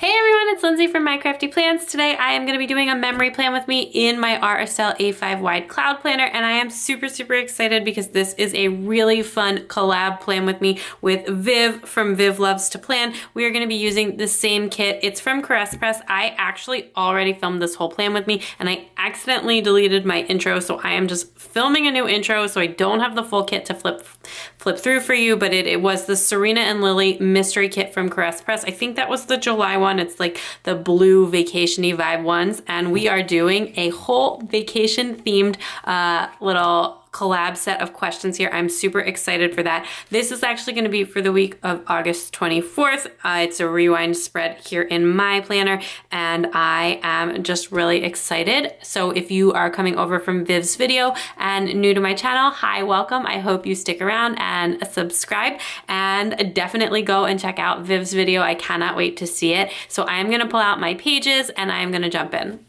Hey everyone, it's Lindsay from My Crafty Plans. Today I am going to be doing a memory plan with me in my Estelle A5 wide cloud planner, and I am super excited because this is a really fun collab plan with me with Viv from Viv Loves to Plan. We are going to be using the same kit. It's from Press. I actually already filmed this whole plan with me and I accidentally deleted my intro, so I am just filming a new intro, so I don't have the full kit to flip through for you, but it was the Serena and Lily mystery kit from Press. I think that was the July one. It's like the blue vacation-y vibe ones, and we are doing a whole vacation themed little collab set of questions here. I'm super excited for that. This is actually going to be for the week of August 24th. It's a rewind spread here in my planner, and I am just really excited. So if you are coming over from Viv's video and new to my channel, hi, welcome. I hope you stick around and subscribe, and definitely go and check out Viv's video. I cannot wait to see it. So I am going to pull out my pages and I am going to jump in.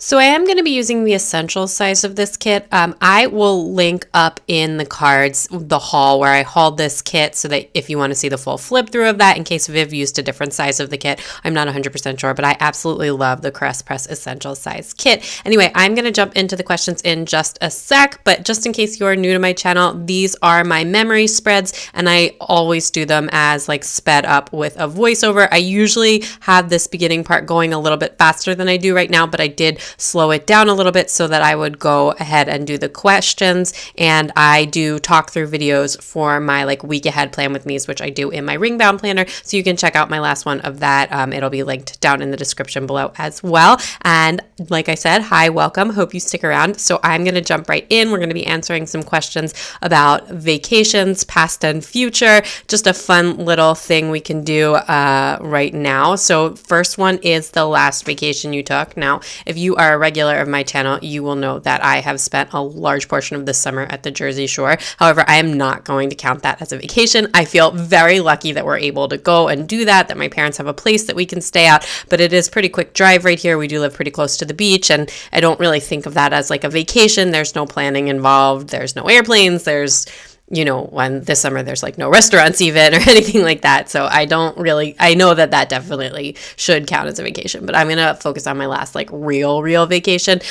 So I am going to be using the essential size of this kit. I will link up in the cards the haul where I hauled this kit, so that if you want to see the full flip through of that, in case Viv used a different size of the kit, I'm not 100% sure, but I absolutely love the Press essential size kit. Anyway, I'm going to jump into the questions in just a sec, but just in case you're new to my channel, these are my memory spreads, and I always do them as like sped up with a voiceover. I usually have this beginning part going a little bit faster than I do right now, but I did slow it down a little bit so that I would go ahead and do the questions, and I do talk through videos for my like week ahead plan with me's, which I do in my ring bound planner, so you can check out my last one of that. It'll be linked down in the description below as well. And like I said, hi, welcome, hope you stick around. So I'm going to jump right in. We're going to be answering some questions about vacations, past and future, just a fun little thing we can do right now. So first one is the last vacation you took. Now, if you are a regular of my channel, you will know that I have spent a large portion of this summer at the Jersey Shore. However, I am not going to count that as a vacation. I feel very lucky that we're able to go and do that my parents have a place that we can stay at, but it is pretty quick drive right here. We do live pretty close to the beach, and I don't really think of that as like a vacation. There's no planning involved. There's no airplanes. There's when this summer there's like no restaurants even or anything like that. So I know that definitely should count as a vacation, but I'm going to focus on my last like real vacation.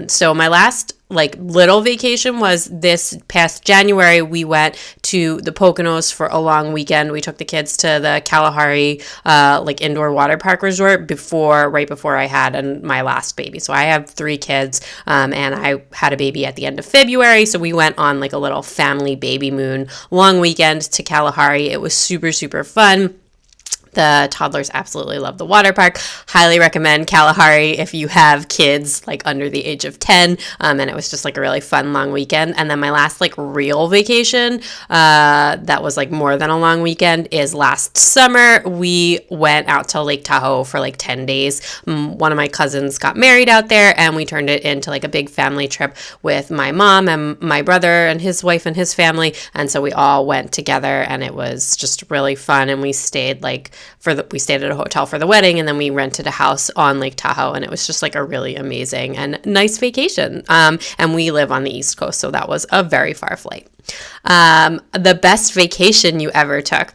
So my last like little vacation was this past January. We went to the Poconos for a long weekend. We took the kids to the Kalahari like indoor water park resort right before I had my last baby. So I have 3 kids, and I had a baby at the end of February. So we went on like a little family baby moon long weekend to Kalahari. It was super fun. The toddlers absolutely love the water park. Highly recommend Kalahari if you have kids like under the age of 10. And it was just like a really fun long weekend. And then my last like real vacation that was like more than a long weekend is last summer. We went out to Lake Tahoe for like 10 days. One of my cousins got married out there, and we turned it into like a big family trip with my mom and my brother and his wife and his family. And so we all went together, and it was just really fun. And we stayed we stayed at a hotel for the wedding, and then we rented a house on Lake Tahoe, and it was just like a really amazing and nice vacation. And we live on the East Coast, so that was a very far flight. The best vacation you ever took.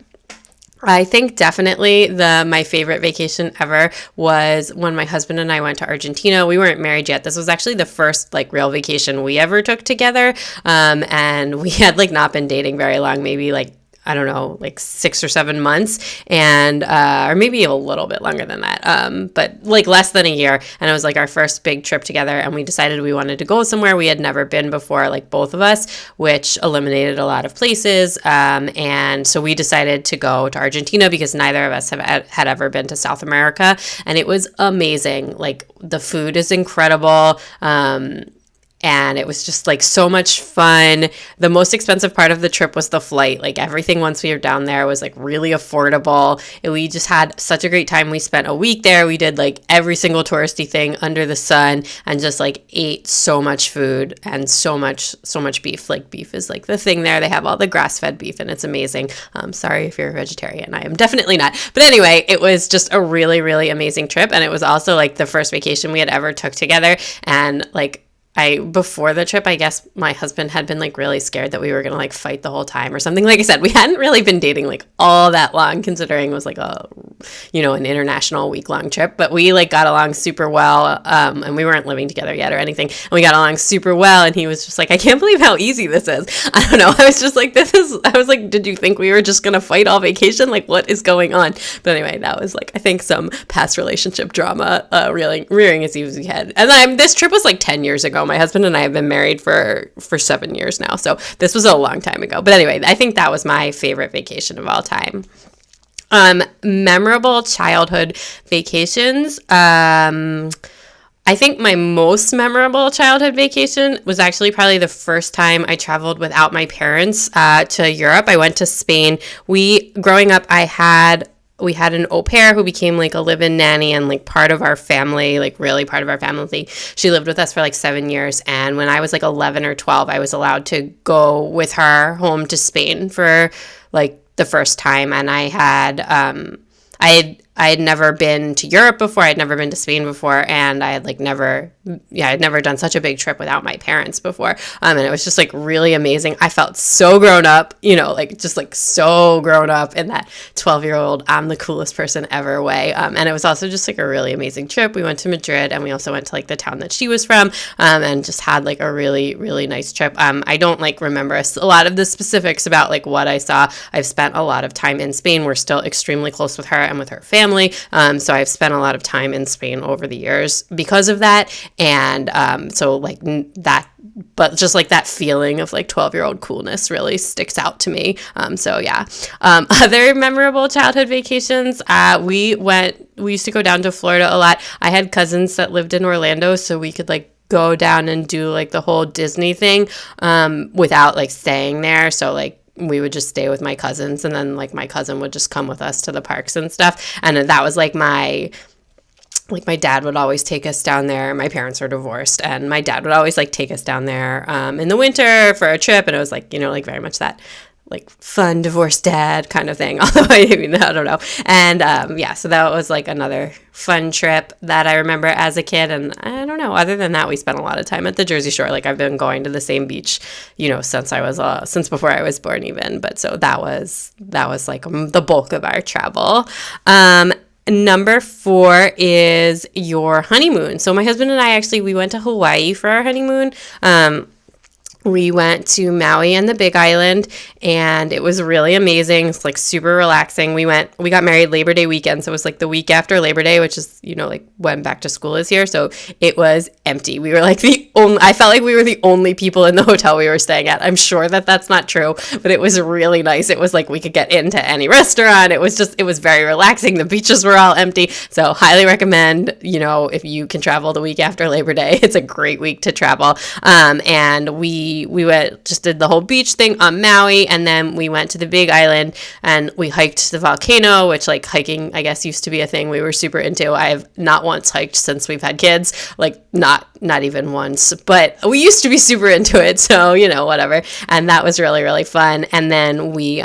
I think definitely my favorite vacation ever was when my husband and I went to Argentina. We weren't married yet. This was actually the first like real vacation we ever took together. And we had like not been dating very long, maybe like, I don't know, like 6 or 7 months, and or maybe a little bit longer than that, but like less than a year. And it was like our first big trip together, and we decided we wanted to go somewhere we had never been before, like both of us, which eliminated a lot of places. And so we decided to go to Argentina because neither of us had ever been to South America, and it was amazing. Like the food is incredible. And it was just like so much fun. The most expensive part of the trip was the flight. Like everything once we were down there was like really affordable. We just had such a great time. We spent a week there. We did like every single touristy thing under the sun, and just like ate so much food and so much beef. Like beef is like the thing there. They have all the grass-fed beef, and it's amazing. Sorry if you're a vegetarian. I am definitely not. But anyway, it was just a really amazing trip. And it was also like the first vacation we had ever took together. And like before the trip, I guess my husband had been like really scared that we were gonna like fight the whole time or something. Like I said, we hadn't really been dating like all that long, considering it was like an international week-long trip, but we like got along super well, and we weren't living together yet or anything, and we got along super well, and he was just like, I can't believe how easy this is. I don't know, I was just like, I was like, did you think we were just gonna fight all vacation? Like, what is going on? But anyway, that was like, I think some past relationship drama rearing its ugly head. And then this trip was like 10 years ago. My husband and I have been married for 7 years now, so this was a long time ago. But anyway, I think that was my favorite vacation of all time. Memorable childhood vacations. I think my most memorable childhood vacation was actually probably the first time I traveled without my parents to Europe. I went to Spain. Growing up, we had an au pair who became like a live-in nanny and like part of our family, like really part of our family. She lived with us for like 7 years. And when I was like 11 or 12, I was allowed to go with her home to Spain for like the first time. And I had never been to Europe before. I had never been to Spain before. And I had like I'd never done such a big trip without my parents before. And it was just like really amazing. I felt so grown up, like just like so grown up in that 12-year-old, I'm the coolest person ever way. And it was also just like a really amazing trip. We went to Madrid, and we also went to like the town that she was from, and just had like a really, really nice trip. I don't like remember a lot of the specifics about like what I saw. I've spent a lot of time in Spain. We're still extremely close with her and with her family. So I've spent a lot of time in Spain over the years because of that. And so like that, but just like that feeling of like 12-year-old coolness really sticks out to me. So yeah. Other memorable childhood vacations, we used to go down to Florida a lot. I had cousins that lived in Orlando, so we could like go down and do like the whole Disney thing without like staying there. So like we would just stay with my cousins, and then like my cousin would just come with us to the parks and stuff. And that was like my dad would always take us down there. My parents are divorced, and my dad would always like take us down there in the winter for a trip. And it was like, like very much that like fun divorced dad kind of thing. Although I don't know. And so that was like another fun trip that I remember as a kid. And I don't know, other than that, we spent a lot of time at the Jersey Shore. Like I've been going to the same beach, since before I was born even. But so that was like the bulk of our travel. Number 4 is your honeymoon. So my husband and I we went to Hawaii for our honeymoon. We went to Maui and the Big Island, and it was really amazing. It's like super relaxing. We got married Labor Day weekend, so it was like the week after Labor Day, which is, like when back to school is here. So it was empty. We were like I felt like we were the only people in the hotel we were staying at. I'm sure that that's not true, but it was really nice. It was like we could get into any restaurant. It was very relaxing. The beaches were all empty. So highly recommend, if you can travel the week after Labor Day, it's a great week to travel. And we did the whole beach thing on Maui, and then we went to the Big Island and we hiked the volcano, which like hiking, I guess, used to be a thing we were super into. I have not once hiked since we've had kids, like not even once, but we used to be super into it. So, whatever. And that was really, really fun. And then we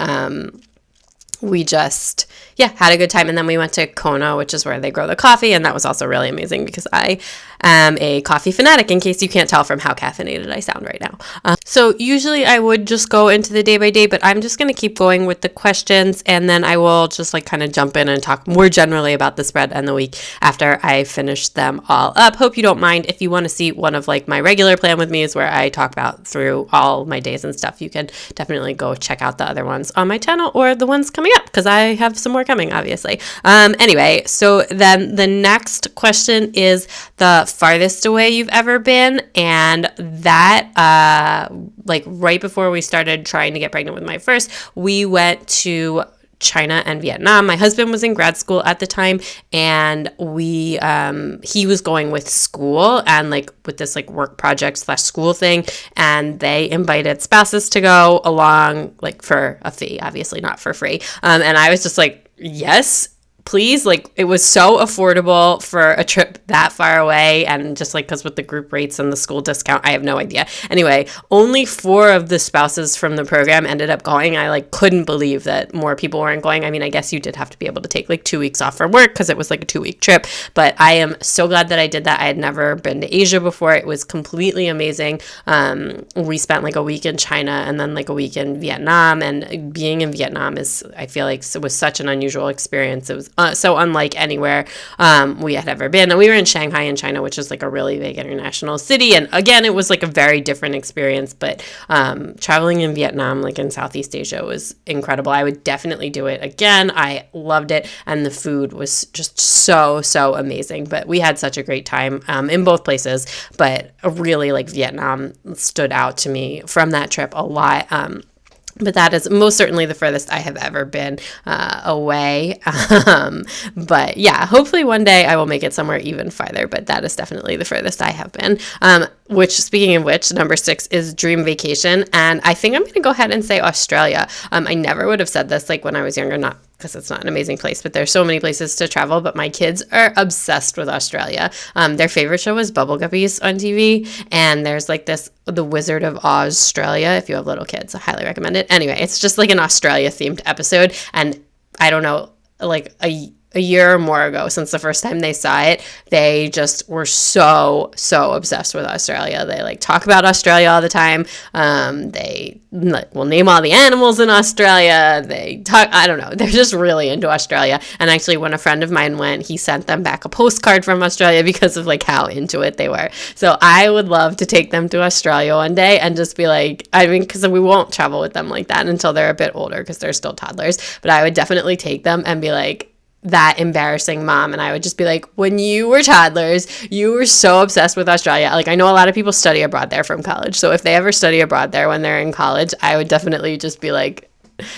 just had a good time. And then we went to Kona, which is where they grow the coffee. And that was also really amazing because I am a coffee fanatic, in case you can't tell from how caffeinated I sound right now. So usually I would just go into the day by day, but I'm just going to keep going with the questions. And then I will just like kind of jump in and talk more generally about the spread and the week after I finish them all up. Hope you don't mind. If you want to see one of like my regular plan with me is where I talk about through all my days and stuff, you can definitely go check out the other ones on my channel or the ones coming up, because I have some more coming, obviously. Anyway, so then the next question is the farthest away you've ever been. And that, like right before we started trying to get pregnant with my first, we went to China and Vietnam. My husband was in grad school at the time, and he was going with school and like with this like work project / school thing, and they invited spouses to go along like for a fee, obviously not for free. And I was just like, yes, please, like, it was so affordable for a trip that far away, and just like because with the group rates and the school discount, I have no idea. Anyway, only 4 of the spouses from the program ended up going. I like couldn't believe that more people weren't going. I mean, I guess you did have to be able to take like 2 weeks off from work because it was like a 2-week trip, but I am so glad that I did that. I had never been to Asia before. It was completely amazing. We spent like a week in China and then like a week in Vietnam, and being in Vietnam is, I feel like, it was such an unusual experience. It was so unlike anywhere we had ever been. And we were in Shanghai in China, which is like a really big international city. And again, it was like a very different experience. But traveling in Vietnam, like in Southeast Asia, was incredible. I would definitely do it again. I loved it. And the food was just so, so amazing. But we had such a great time in both places. But really, like, Vietnam stood out to me from that trip a lot. But that is most certainly the furthest I have ever been away. But yeah, hopefully one day I will make it somewhere even farther. But that is definitely the furthest I have been. Which, speaking of which, number 6 is dream vacation. And I think I'm going to go ahead and say Australia. I never would have said this like when I was younger, not because it's not an amazing place, but there's so many places to travel. But my kids are obsessed with Australia. Their favorite show is Bubble Guppies on TV. And there's like The Wizard of Australia. If you have little kids, I highly recommend it. Anyway, it's just like an Australia themed episode. And I don't know, like a year or more ago, since the first time they saw it, they just were so obsessed with Australia. They like talk about Australia all the time. They will name all the animals in Australia. They talk, I don't know, they're just really into Australia. And actually, when a friend of mine went, he sent them back a postcard from Australia because of like how into it they were. So I would love to take them to Australia one day and just be like, I mean, because we won't travel with them like that until they're a bit older because they're still toddlers. But I would definitely take them and be like, that embarrassing mom, and I would just be like, when you were toddlers, you were so obsessed with Australia. Like, I know a lot of people study abroad there from college, so if they ever study abroad there when they're in college, I would definitely just be like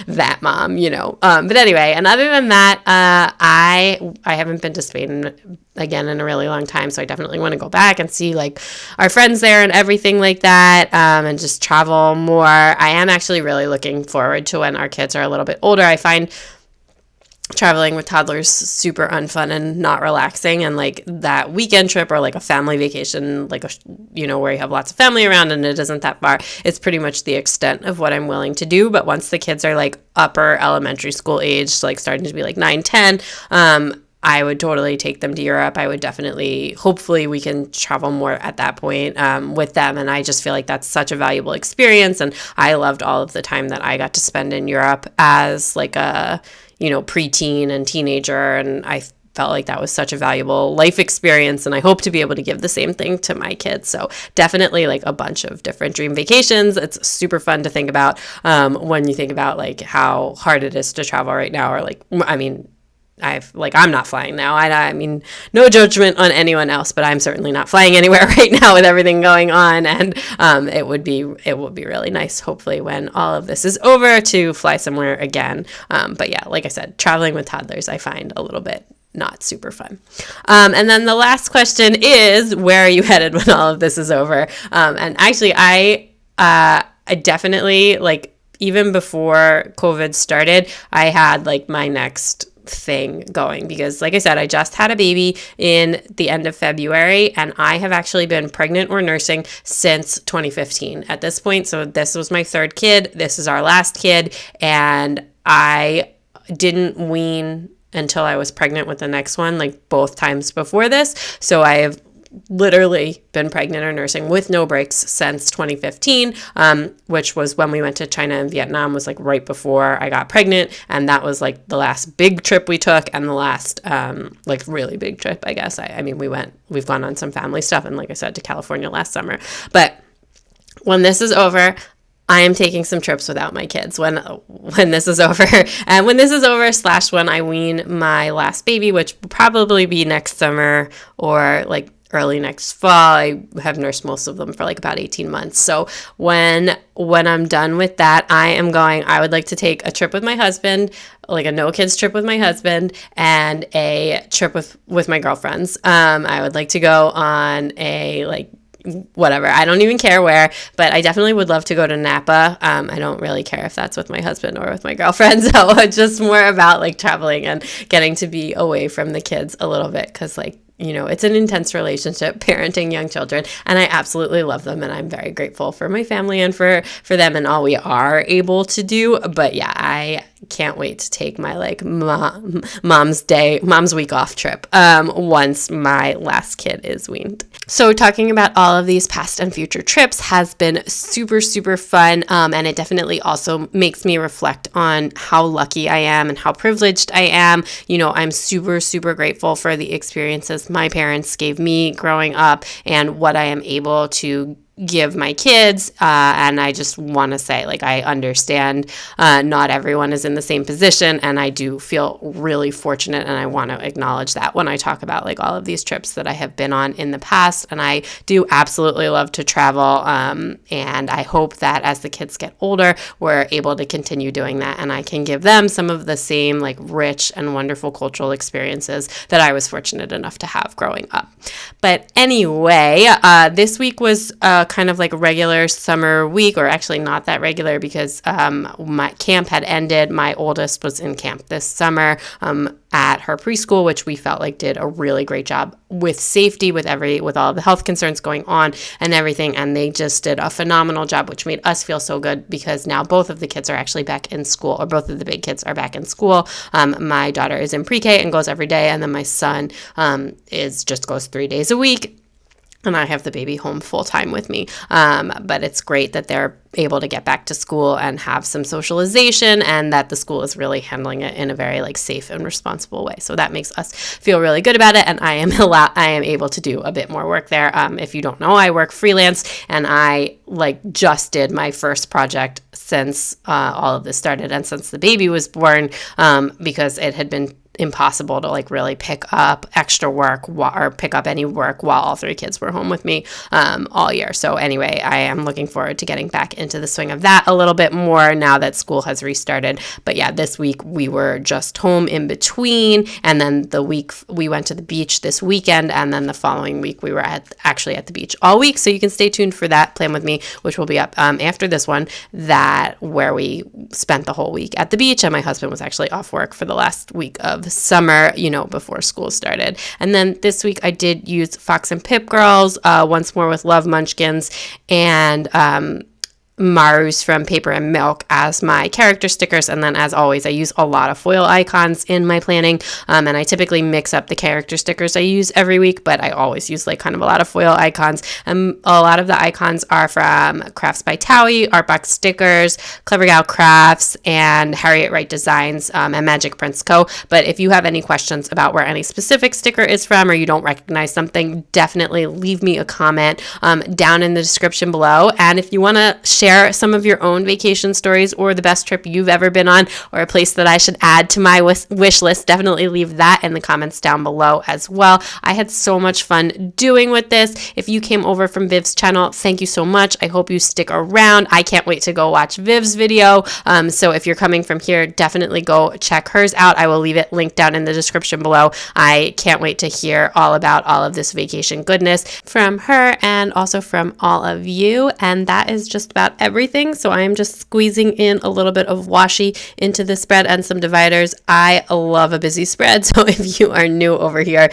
that mom, you know. But anyway, and other than that, I haven't been to Spain again in a really long time, so I definitely want to go back and see like our friends there and everything like that, and just travel more. I am actually really looking forward to when our kids are a little bit older. I find traveling with toddlers super unfun and not relaxing, and like that weekend trip or like a family vacation, like where you have lots of family around and it isn't that far, it's pretty much the extent of what I'm willing to do. But once the kids are like upper elementary school age, like starting to be like 9-10, I would totally take them to Europe. I would definitely, hopefully we can travel more at that point with them. And I just feel like that's such a valuable experience. And I loved all of the time that I got to spend in Europe as like a, preteen and teenager. And I felt like that was such a valuable life experience. And I hope to be able to give the same thing to my kids. So definitely like a bunch of different dream vacations. It's super fun to think about when you think about like how hard it is to travel right now, or like, I mean, I'm not flying now. I mean, no judgment on anyone else, but I'm certainly not flying anywhere right now with everything going on. And it would be really nice, hopefully, when all of this is over, to fly somewhere again. But yeah, like I said, traveling with toddlers, I find a little bit not super fun. And then the last question is, where are you headed when all of this is over? And actually, I definitely, like, even before COVID started, I had like my next thing going, because like I said, I just had a baby in the end of February, and I have actually been pregnant or nursing since 2015 at this point. So this was my 3rd kid. This is our last kid, and I didn't wean until I was pregnant with the next one, like both times before this. So I have literally been pregnant or nursing with no breaks since 2015, which was when we went to China and Vietnam, was like right before I got pregnant. And that was like the last big trip we took, and the last like really big trip, I guess. I mean, we've gone on some family stuff, and like I said, to California last summer. But when this is over, I am taking some trips without my kids when this is over. And when this is over, / when I wean my last baby, which will probably be next summer or like early next fall. I have nursed most of them for like about 18 months. So when I'm done with that, I would like to take a trip with my husband, like a no kids trip with my husband, and a trip with my girlfriends. I would like to go on a like whatever. I don't even care where, but I definitely would love to go to Napa. I don't really care if that's with my husband or with my girlfriend. So it's just more about like traveling and getting to be away from the kids a little bit, because like, you know, it's an intense relationship parenting young children, and I absolutely love them, and I'm very grateful for my family and for them and all we are able to do. But yeah, I can't wait to take my like mom's week off trip once my last kid is weaned. So talking about all of these past and future trips has been super, super fun, and it definitely also makes me reflect on how lucky I am and how privileged I am. You know, I'm super, super grateful for the experiences my parents gave me growing up and what I am able to give my kids, and I just want to say, like, I understand not everyone is in the same position, and I do feel really fortunate, and I want to acknowledge that when I talk about like all of these trips that I have been on in the past. And I do absolutely love to travel, and I hope that as the kids get older, we're able to continue doing that, and I can give them some of the same like rich and wonderful cultural experiences that I was fortunate enough to have growing up. But anyway, this week was kind of like a regular summer week, or actually not that regular, because my camp had ended. My oldest was in camp this summer at her preschool, which we felt like did a really great job with safety, with all of the health concerns going on and everything. And they just did a phenomenal job, which made us feel so good, because now both of the kids are actually back in school, or both of the big kids are back in school. My daughter is in pre-K and goes every day, and then my son just goes 3 days a week. And I have the baby home full time with me. But it's great that they're able to get back to school and have some socialization, and that the school is really handling it in a very like safe and responsible way. So that makes us feel really good about it. And I am able to do a bit more work there. If you don't know, I work freelance, and I like just did my first project since all of this started, and since the baby was born, because it had been impossible to like really pick up extra work or pick up any work while all three kids were home with me all year. So anyway, I am looking forward to getting back into the swing of that a little bit more now that school has restarted. But yeah, this week we were just home in between, and then the week we went to the beach this weekend, and then the following week we were actually at the beach all week. So you can stay tuned for that Plan With Me, which will be up after this one, where we spent the whole week at the beach, and my husband was actually off work for the last week of summer, before school started. And then this week I did use Fox and Pip Girls once more with Love Munchkins, and Maru's from Paper and Milk as my character stickers. And then, as always, I use a lot of foil icons in my planning, and I typically mix up the character stickers I use every week, but I always use like kind of a lot of foil icons. And a lot of the icons are from Crafts by Towie, Artbox Stickers, Clever Gal Crafts, and Harriet Wright Designs, and Magic Prince Co. But if you have any questions about where any specific sticker is from, or you don't recognize something, definitely leave me a comment down in the description below. And if you want to share some of your own vacation stories, or the best trip you've ever been on, or a place that I should add to my wish list, definitely leave that in the comments down below as well. I had so much fun doing with this. If you came over from Viv's channel, thank you so much. I hope you stick around. I can't wait to go watch Viv's video. So if you're coming from here, definitely go check hers out. I will leave it linked down in the description below. I can't wait to hear all about all of this vacation goodness from her, and also from all of you. And that is just about everything. So I am just squeezing in a little bit of washi into the spread and some dividers. I love a busy spread. So if you are new over here,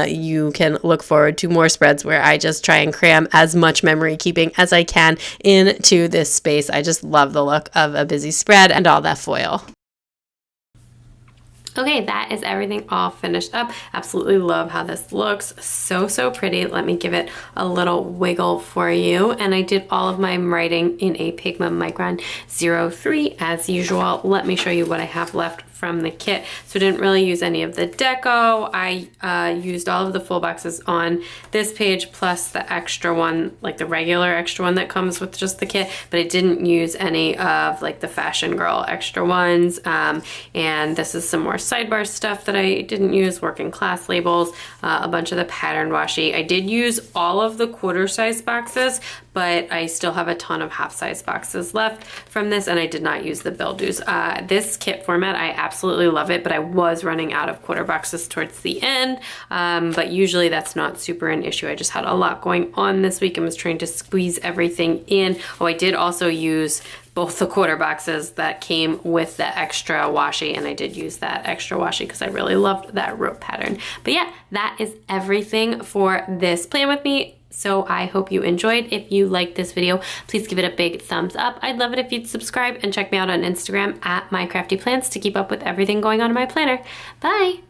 you can look forward to more spreads where I just try and cram as much memory keeping as I can into this space. I just love the look of a busy spread and all that foil. Okay, that is everything all finished up. Absolutely love how this looks. So pretty. Let me give it a little wiggle for you. And I did all of my writing in a Pigma Micron 03 as usual. Let me show you what I have left from the kit. So I didn't really use any of the deco. I used all of the full boxes on this page, plus the extra one, like the regular extra one that comes with just the kit, but I didn't use any of like the Fashion Girl extra ones. And this is some more sidebar stuff that I didn't use, working class labels, a bunch of the pattern washi. I did use all of the quarter size boxes, but I still have a ton of half size boxes left from this, and I did not use the build-doos. This kit format I absolutely love it, but I was running out of quarter boxes towards the end. But usually that's not super an issue. I just had a lot going on this week and was trying to squeeze everything in. Oh, I did also use both the quarter boxes that came with the extra washi, and I did use that extra washi because I really loved that rope pattern. But yeah, that is everything for this plan with me. So I hope you enjoyed. If you liked this video, please give it a big thumbs up. I'd love it if you'd subscribe and check me out on Instagram at mycraftyplans to keep up with everything going on in my planner. Bye.